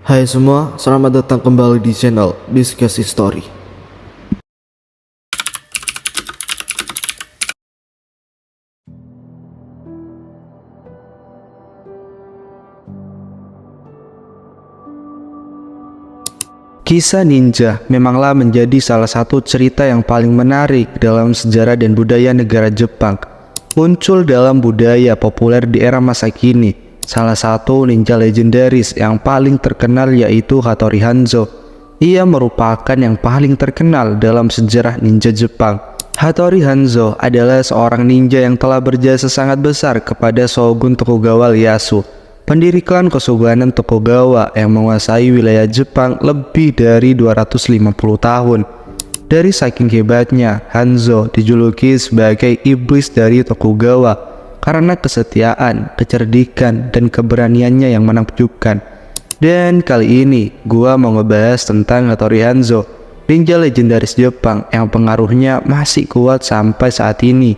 Hai semua, selamat datang kembali di channel Discuss History. Kisah ninja memanglah menjadi salah satu cerita yang paling menarik dalam sejarah dan budaya negara Jepang. Muncul dalam budaya populer di era masa kini. Salah satu ninja legendaris yang paling terkenal yaitu Hattori Hanzo. Ia merupakan yang paling terkenal dalam sejarah ninja Jepang. Hattori Hanzo adalah seorang ninja yang telah berjasa sangat besar kepada Shogun Tokugawa Ieyasu, pendiri klan Kesultanan Tokugawa yang menguasai wilayah Jepang lebih dari 250 tahun. Dari saking hebatnya, Hanzo dijuluki sebagai iblis dari Tokugawa karena kesetiaan, kecerdikan, dan keberaniannya yang menakjubkan. Dan kali ini, gua mau ngebahas tentang Hattori Hanzo, ninja legendaris Jepang yang pengaruhnya masih kuat sampai saat ini.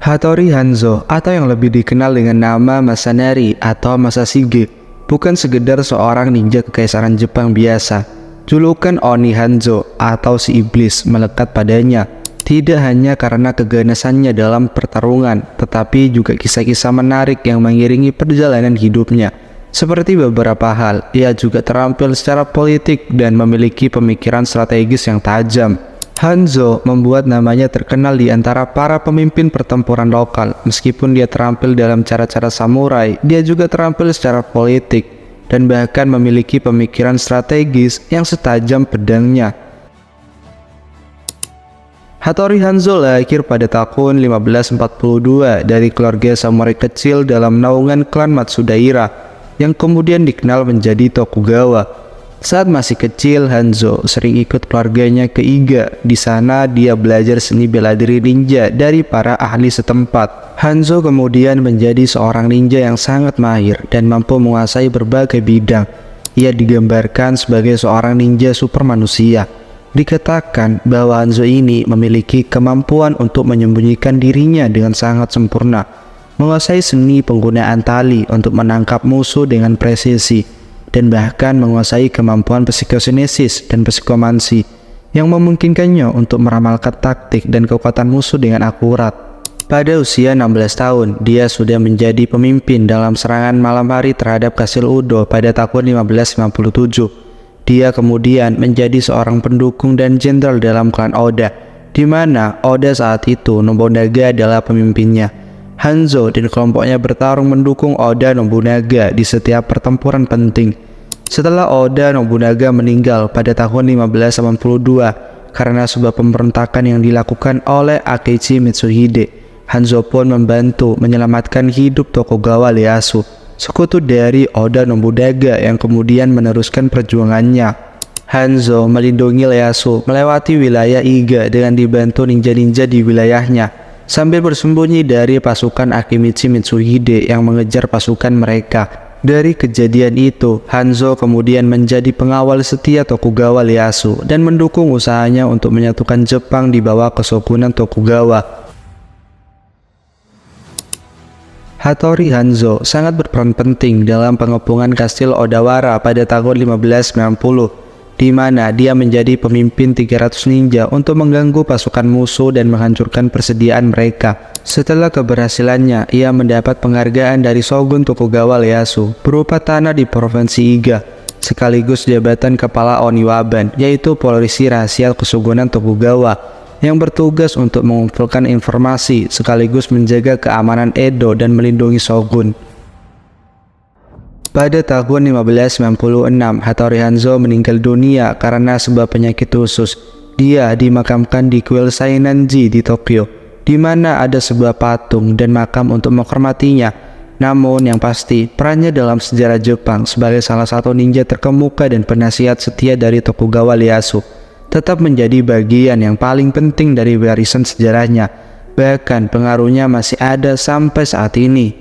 Hattori Hanzo atau yang lebih dikenal dengan nama Masanari atau Masashige bukan sekedar seorang ninja kekaisaran Jepang biasa. Julukan Oni Hanzo atau si iblis melekat padanya tidak hanya karena keganasannya dalam pertarungan, tetapi juga kisah-kisah menarik yang mengiringi perjalanan hidupnya. Seperti beberapa hal, ia juga terampil secara politik dan memiliki pemikiran strategis yang tajam. Hanzo membuat namanya terkenal di antara para pemimpin pertempuran lokal. Meskipun dia terampil dalam cara-cara samurai, dia juga terampil secara politik dan bahkan memiliki pemikiran strategis yang setajam pedangnya. Hattori Hanzo lahir pada tahun 1542 dari keluarga samurai kecil dalam naungan klan Matsudaira yang kemudian dikenal menjadi Tokugawa. Saat masih kecil, Hanzo sering ikut keluarganya ke Iga. Di sana dia belajar seni bela diri ninja dari para ahli setempat. Hanzo kemudian menjadi seorang ninja yang sangat mahir dan mampu menguasai berbagai bidang. Ia digambarkan sebagai seorang ninja super manusia. Dikatakan bahwa Hanzo ini memiliki kemampuan untuk menyembunyikan dirinya dengan sangat sempurna, menguasai seni penggunaan tali untuk menangkap musuh dengan presisi, dan bahkan menguasai kemampuan psikokinesis dan psikomansi yang memungkinkannya untuk meramalkan taktik dan kekuatan musuh dengan akurat. Pada usia 16 tahun, dia sudah menjadi pemimpin dalam serangan malam hari terhadap Kastil Udo pada tahun 1557. Dia kemudian menjadi seorang pendukung dan jenderal dalam klan Oda, di mana Oda saat itu Nobunaga adalah pemimpinnya. Hanzo dan kelompoknya bertarung mendukung Oda Nobunaga di setiap pertempuran penting. Setelah Oda Nobunaga meninggal pada tahun 1582 karena sebuah pemberontakan yang dilakukan oleh Akechi Mitsuhide, Hanzo pun membantu menyelamatkan hidup Tokugawa Ieyasu, sekutu dari Oda Nobunaga yang kemudian meneruskan perjuangannya. Hanzo melindungi Ieyasu melewati wilayah Iga dengan dibantu ninja-ninja di wilayahnya, sambil bersembunyi dari pasukan Akemichi Mitsuhide yang mengejar pasukan mereka. Dari kejadian itu, Hanzo kemudian menjadi pengawal setia Tokugawa Ieyasu dan mendukung usahanya untuk menyatukan Jepang di bawah Kesultanan Tokugawa. Hattori Hanzo sangat berperan penting dalam pengepungan Kastil Odawara pada tahun 1590. Di mana dia menjadi pemimpin 300 ninja untuk mengganggu pasukan musuh dan menghancurkan persediaan mereka. Setelah keberhasilannya, ia mendapat penghargaan dari Shogun Tokugawa Ieyasu berupa tanah di Provinsi Iga, sekaligus jabatan Kepala Oniwaban, yaitu polisi rahasia Kesultanan Tokugawa, yang bertugas untuk mengumpulkan informasi sekaligus menjaga keamanan Edo dan melindungi Shogun. Pada tahun 1596, Hattori Hanzo meninggal dunia karena sebuah penyakit khusus. Dia dimakamkan di kuil Sainanji di Tokyo, di mana ada sebuah patung dan makam untuk menghormatinya. Namun yang pasti, perannya dalam sejarah Jepang sebagai salah satu ninja terkemuka dan penasihat setia dari Tokugawa Ieyasu tetap menjadi bagian yang paling penting dari warisan sejarahnya. Bahkan pengaruhnya masih ada sampai saat ini.